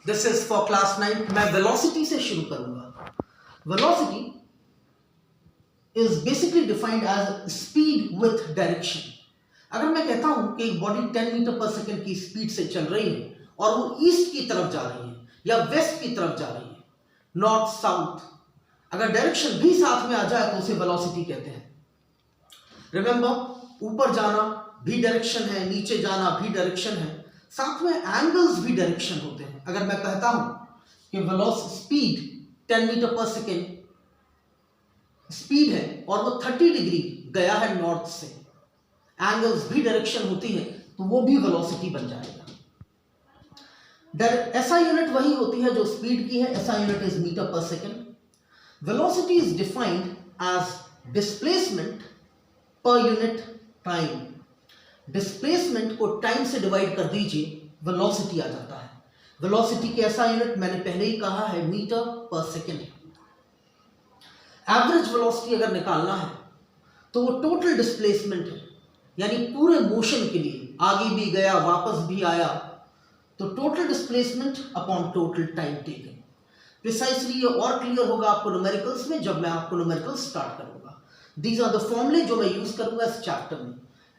This is for class 9। मैं velocity से शुरू करूंगा। Velocity is basically defined as speed with direction. अगर मैं कहता हूं कि एक बॉडी 10 मीटर पर सेकंड की स्पीड से चल रही है और वो ईस्ट की तरफ जा रही है या वेस्ट की तरफ जा रही है, नॉर्थ साउथ, अगर डायरेक्शन भी साथ में आ जाए तो उसे वेलोसिटी कहते हैं। रिमेंबर, ऊपर जाना भी डायरेक्शन है, नीचे जाना भी डायरेक्शन है, साथ में एंगल्स भी डायरेक्शन होते हैं। अगर मैं कहता हूं कि velocity speed 10 metre per second speed है और वो 30 डिग्री गया है नॉर्थ से, एंगल्स भी डायरेक्शन होती है, तो वो भी वेलोसिटी बन जाएगा। एसआई यूनिट वही होती है जो स्पीड की है। SI unit is metre per second. Velocity is defined as displacement per unit time. Displacement को टाइम से डिवाइड कर दीजिए, वेलोसिटी आ जाता है। वेलोसिटी की ऐसा यूनिट मैंने पहले ही कहा है, metre per second. Average velocity अगर निकालना है तो वो टोटल डिस्प्लेसमेंट है, यानी पूरे मोशन के लिए, आगे भी गया वापस भी आया, तो total displacement upon total time taken. Precisely ये और क्लियर होगा आपको न्यूमेरिकल्स में जब मैं आपको न्यूमेरिकल्स स्टार्ट करूंगा। दीज आर द फॉर्मूले जो मैं यूज करूंगा इस चैप्टर में।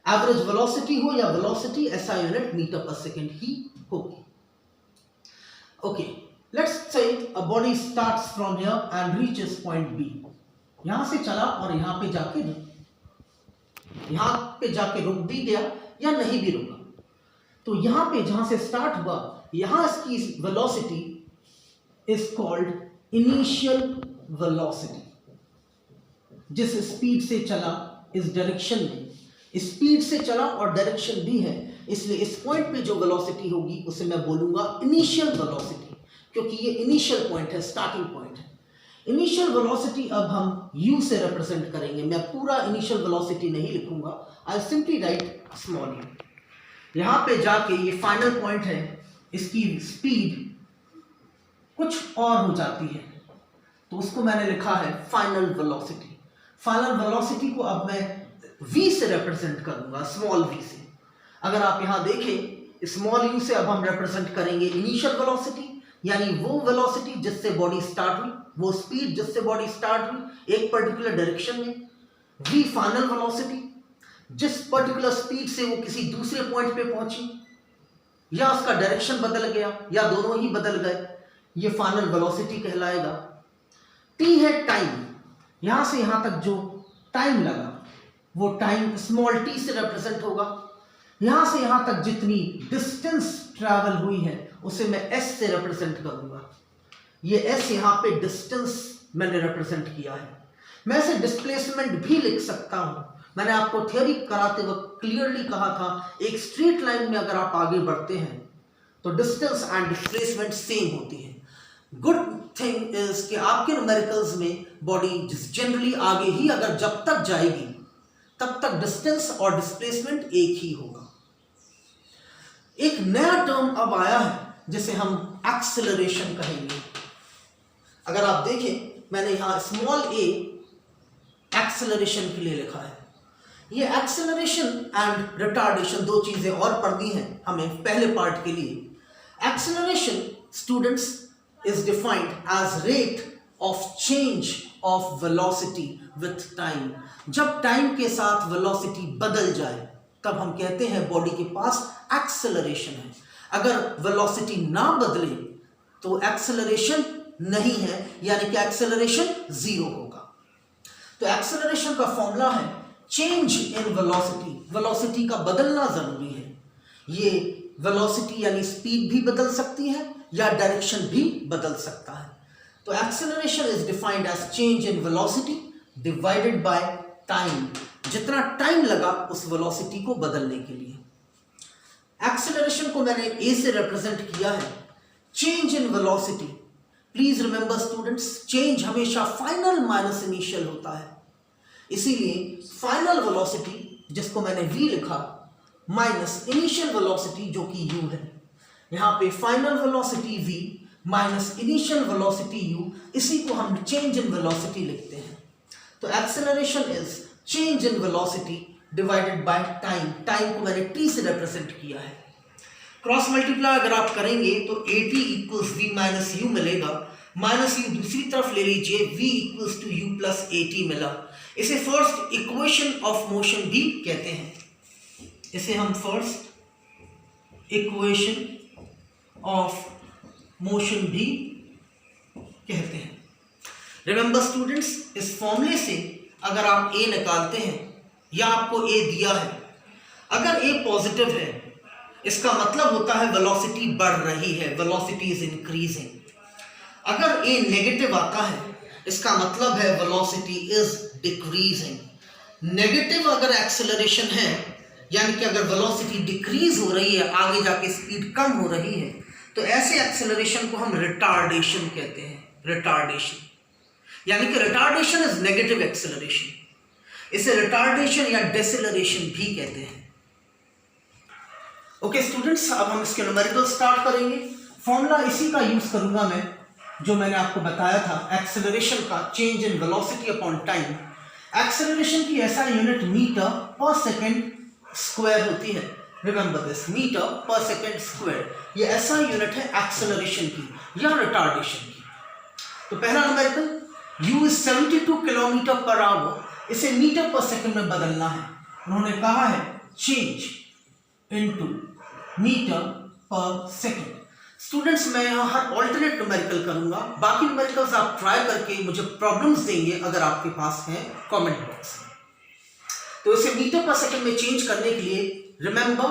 एवरेज वेलोसिटी हो या velocity, SI unit metre per second ही होगी। Okay, let's say a body starts from here and reaches point B. यहां से चला और यहां पे जाके रुक भी गया या नहीं भी रुका। तो यहां पे जहां से स्टार्ट हुआ, यहां इसकी velocity is called initial velocity. जिस स्पीड से चला इस डायरेक्शन में, स्पीड से चला और डायरेक्शन भी है, इसलिए इस पॉइंट पे जो वेलोसिटी होगी उसे मैं बोलूंगा इनिशियल वेलोसिटी, क्योंकि ये इनिशियल पॉइंट है, स्टार्टिंग पॉइंट है। इनिशियल वेलोसिटी अब हम u से रिप्रेजेंट करेंगे। मैं पूरा इनिशियल वेलोसिटी नहीं लिखूंगा, I simply write small u। यहां पे जाके ये फाइनल पॉइंट है, इसकी स्पीड कुछ और हो जाती है, तो उसको मैंने लिखा है फाइनल वेलोसिटी। फाइनल वेलोसिटी को अब मैं v से रिप्रेजेंट करूंगा, स्मॉल v से। अगर आप यहां देखें, स्मॉल u से अब हम रिप्रेजेंट करेंगे इनिशियल वेलोसिटी, यानी वो वेलोसिटी जिससे बॉडी स्टार्ट हुई, वो स्पीड जिससे बॉडी स्टार्ट हुई एक पर्टिकुलर डायरेक्शन में। v फाइनल वेलोसिटी, जिस पर्टिकुलर स्पीड से वो किसी दूसरे पॉइंट पे पहुंची, या उसका डायरेक्शन बदल गया या दोनों ही बदल गए, ये फाइनल वेलोसिटी कहलाएगा। t है टाइम, यहां से यहां तक जो टाइम लगा वो टाइम स्मॉल t से रिप्रेजेंट होगा। यहां से यहां तक जितनी डिस्टेंस ट्रैवल हुई है उसे मैं s से रिप्रेजेंट करूंगा। ये s यहां पे डिस्टेंस मैंने रिप्रेजेंट किया है। मैं इसे डिस्प्लेसमेंट भी लिख सकता हूं। मैंने आपको थ्योरी कराते वक्त क्लियरली कहा था, एक स्ट्रेट लाइन में अगर आप आगे बढ़ते हैं तो डिस्टेंस एंड डिस्प्लेसमेंट सेम होती है। गुड थिंग इज कि आपके न्यूमेरिकल्स में बॉडी जनरली आगे ही अगर जब तक जाएगी तब तक डिस्टेंस और डिस्प्लेसमेंट एक ही होगा। एक नया टर्म अब आया है जिसे हम एक्सेलरेशन कहेंगे। अगर आप देखें, मैंने यहां स्मॉल a एक्सेलरेशन के लिए लिखा है। ये एक्सेलरेशन एंड रिटार्डेशन दो चीजें और पढ़नी है हमें पहले पार्ट के लिए। Acceleration students is defined as rate of change of velocity with time. जब टाइम के साथ वेलोसिटी बदल जाए तब हम कहते हैं बॉडी के पास एक्सेलरेशन है। अगर वेलोसिटी ना बदले तो एक्सेलरेशन नहीं है, यानी कि एक्सेलरेशन जीरो होगा। तो एक्सेलरेशन का फॉर्मूला है चेंज इन वेलोसिटी। वेलोसिटी का बदलना जरूरी है। ये वेलोसिटी यानी स्पीड भी बदल सकती है या डायरेक्शन भी बदल सकता है। तो acceleration is defined as change in velocity divided by time. जितना टाइम लगा उस वेलोसिटी को बदलने के लिए। एक्सेलरेशन को मैंने a से रिप्रेजेंट किया है। Change in velocity, please remember students, change हमेशा फाइनल माइनस इनिशियल होता है। इसीलिए फाइनल वेलोसिटी जिसको मैंने v लिखा माइनस इनिशियल वेलोसिटी जो कि u है। यहां पे final velocity v minus initial velocity u, इसी को हम चेंज इन वेलोसिटी लिखते हैं। तो acceleration is change in velocity divided by time. Time को मैंने t से रिप्रेजेंट किया है। क्रॉस मल्टीप्लाई अगर आप करेंगे तो AT equals V minus u मिलेगा, माइनस यू दूसरी तरफ ले लीजिए, V equals to u plus AT मिला। इसे फर्स्ट इक्वेशन ऑफ मोशन भी कहते हैं, इसे हम फर्स्ट इक्वेशन ऑफ मोशन भी कहते हैं। रिमेंबर स्टूडेंट्स, इस फॉर्मूले से अगर आप A निकालते हैं या आपको A दिया है, अगर A पॉजिटिव है इसका मतलब होता है वेलोसिटी बढ़ रही है, वेलोसिटी इज इंक्रीजिंग। अगर A नेगेटिव आता है इसका मतलब है वेलोसिटी इज डिक्रीजिंग। नेगेटिव अगर एक्सेलरेशन है, यानी कि अगर वेलोसिटी डिक्रीज हो रही है, आगे जाके स्पीड कम हो रही है, तो ऐसे एक्सेलरेशन को हम रिटार्डेशन कहते हैं। रिटार्डेशन यानी कि रिटार्डेशन इज नेगेटिव एक्सेलरेशन, इसे रिटार्डेशन या डेसेलरेशन भी कहते हैं। ओके स्टूडेंट्स, अब हम इसके न्यूमेरिकल स्टार्ट करेंगे। फॉर्मूला इसी का यूज करूंगा मैं, जो मैंने आपको बताया था एक्सेलरेशन का, change in velocity upon time. Acceleration की ऐसा unit metre per second square होती है। Remember this, metre per second square, ये ऐसा यूनिट है एक्सेलरेशन की या रिटार्डेशन की। तो पहला numerical, u is 72 kilometre per hour, इसे मीटर पर सेकंड में बदलना है। उन्होंने कहा है change into metre per second. Students, मैं यहाँ हर ऑल्टरनेट न्यूमेरिकल करूंगा, बाकी न्यूमेरिकल्स आप ट्राई करके मुझे प्रॉब्लम्स देंगे अगर आपके पास है कमेंट बॉक्स में। तो इसे मीटर पर सेकंड में चेंज करने के लिए रिमेंबर,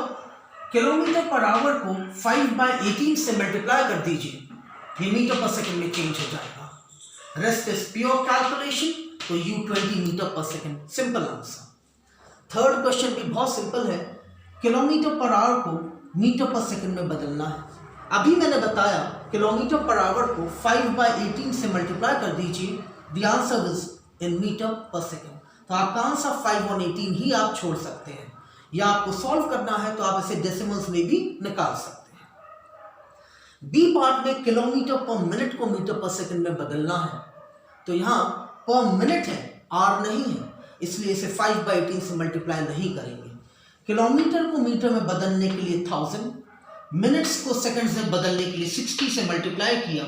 किलोमीटर पर आवर को 5/18 से मल्टीप्लाई कर दीजिए, ये मीटर पर सेकंड में चेंज हो जाएगा। रेस्ट इज प्योर कैलकुलेशन, तो u 20 metre per second, simple answer. Third question भी बहुत सिंपल है, किलोमीटर पर आवर को मीटर पर सेकंड में बदलना है। अभी मैंने बताया किलोमीटर पर आवर को 5/18 से मल्टीप्लाई कर दीजिए, the answer is in metre per second. तो आपका आंसर 5/18 ही आप छोड़ सकते हैं, या आपको सॉल्व करना है तो आप इसे डेसिमल्स में भी निकाल सकते हैं। बी पार्ट में किलोमीटर पर मिनट को मीटर पर सेकंड में बदलना है, तो यहाँ पर मिनट है, आर नहीं है, इसलिए इसे 5/18 से मल्टीप्लाई नहीं करेंगे। किलोमीटर को मीटर में बदलने के लिए 1000, मिनट्स को सेकंड्स में बदलने के लिए 60 से मल्टीप्लाई किया,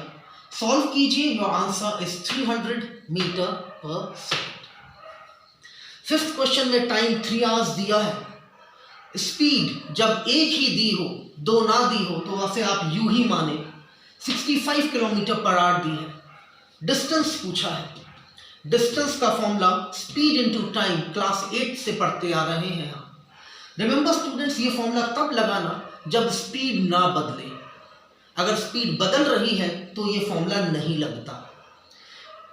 सॉल्व कीजिए, your answer is 300 metre per second. Fifth question में टाइम 3 आवर्स दिया है। स्पीड जब एक ही दी हो, दो ना दी हो, तो वैसे आप यू ही माने। 65 किलोमीटर पर आवर दी है। डिस्टेंस पूछा है, डिस्टेंस का formula speed into time, class 8 से पढ़ते आ रहे हैं हम। रिमेंबर स्टूडेंट्स, ये फॉर्मूला तब लगाना जब स्पीड ना बदले। अगर स्पीड बदल रही है तो ये फॉर्मूला नहीं लगता।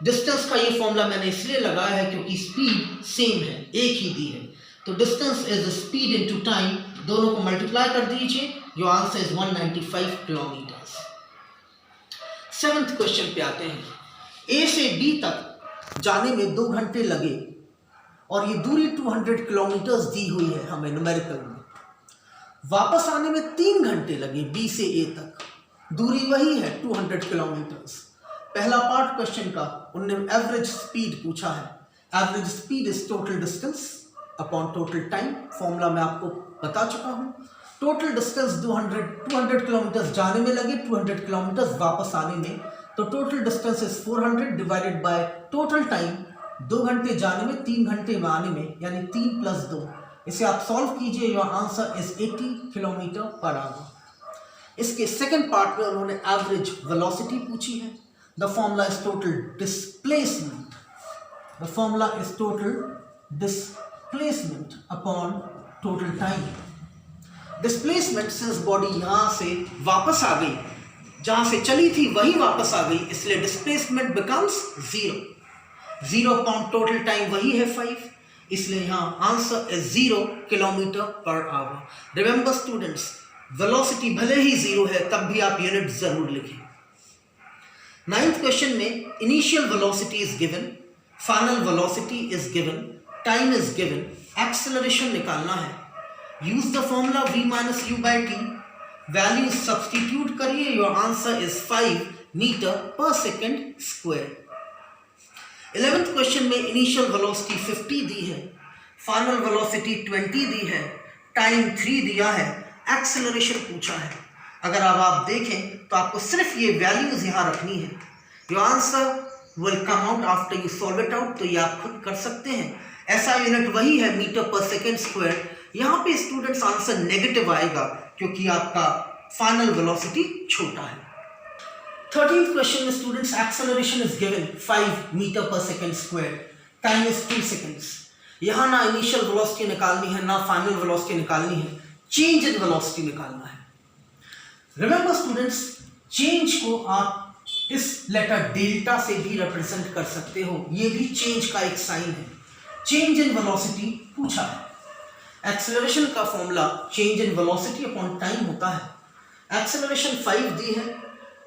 डिस्टेंस का ये फॉर्मूला मैंने इसलिए लगाया है क्योंकि स्पीड सेम है, एक ही दी है। तो distance is speed into time, दोनों को मल्टीप्लाई कर दीजिए, your answer is 195 kilometres. Seventh question पे आते हैं। ए से बी तक जाने में 2 घंटे लगे और ये दूरी 200 किलोमीटर्स दी हुई है हमें न्यूमेरिकल में। वापस आने में 3 घंटे लगे बी से ए तक, दूरी वही है 200 किलोमीटर्स। पहला पार्ट क्वेश्चन का उनने एवरेज स्पीड पूछा है। Average speed is total distance upon total time, formula मैं आपको बता चुका हूँ। टोटल डिस्टेंस 200 किलोमीटर्स जाने में लगे, 200 किलोमीटर्स वापस आने में, तो total distance is 400 divided by total time, 2 घंटे जाने में 3 घंटे में आने में, यानी 3 + 2। इसे आप सॉल्व कीजिए, your answer is 80 kilometre per hour. इसके सेकंड पार्ट में उन्होंने एवरेज वेलोसिटी पूछी है। The formula is total displacement, the formula is total displacement upon total time. Displacement, since body यहाँ से वापस आ गई, जहाँ से चली थी वही वापस आ गई, इसलिए displacement becomes 0 upon total time वही है 5, इसलिए यहाँ answer is 0 kilometre per hour. Remember students, velocity भले ही 0 है तब भी आप यूनिट जरूर लिखें। 9th क्वेश्चन में initial velocity is given, final velocity is given, time is given, acceleration निकालना है। Use the formula v minus you by T, value substitute करिए, your answer is 5 meter per second square. 11th question में initial velocity 50 दी है, final velocity 20 दी है, time 3 दिया है, acceleration पूछा है। अगर अब आप देखें तो आपको सिर्फ ये वैल्यूज यहाँ रखनी है। Your answer will come out after you solve it out, तो ये आप खुद कर सकते हैं। ऐसा यूनिट वही है मीटर पर सेकेंड स्क्वायर। यहाँ पे स्टूडेंट्स आंसर नेगेटिव आएगा क्योंकि आपका फाइनल वेलोसिटी छोटा है। 13th क्वेश्चन में students acceleration is given 5 meter per second square, time is 2 seconds. यहाँ ना इनिशियल वेलोसिटी निकालनी है ना फाइनल वेलोसिटी निकालनी है, चेंज इन वेलोसिटी निकालना है। रिमेंबर स्टूडेंट्स, चेंज को आप इस लेटर डेल्टा से भी रिप्रेजेंट कर सकते हो, ये भी चेंज का एक साइन है। चेंज इन वेलोसिटी पूछा है। एक्सेलरेशन का formula change in velocity upon time होता है। एक्सेलरेशन 5 दी है,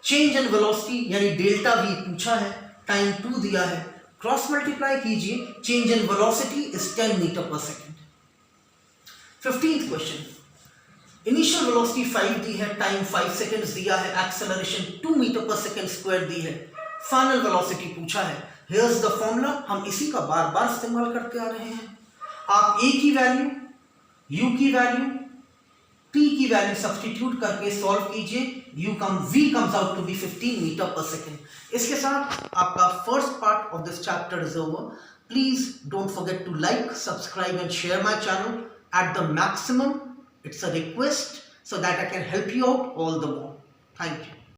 चेंज इन वेलोसिटी यानी डेल्टा v पूछा है, टाइम 2 दिया है, क्रॉस मल्टीप्लाई कीजिए, change in velocity is 10 metre per second. 15th question, initial velocity 5 दी है, टाइम 5 सेकेंड्स दिया है, acceleration 2 meter per second square दी है, फाइनल वेलोसिटी पूछा है। हियर्स द फॉर्मूला, हम इसी का बार बार इस्तेमाल करते आ रहे हैं। आप a की वैल्यू, u की वैल्यू, t की वैल्यू सब्स्टिट्यूट करके सॉल्व कीजिए, v comes out to be 15 metre per second. इसके साथ आपका first part of this chapter is over. Please don't forget to like, subscribe and share my channel at the maximum. It's a request so that I can help you out all the more. Thank you.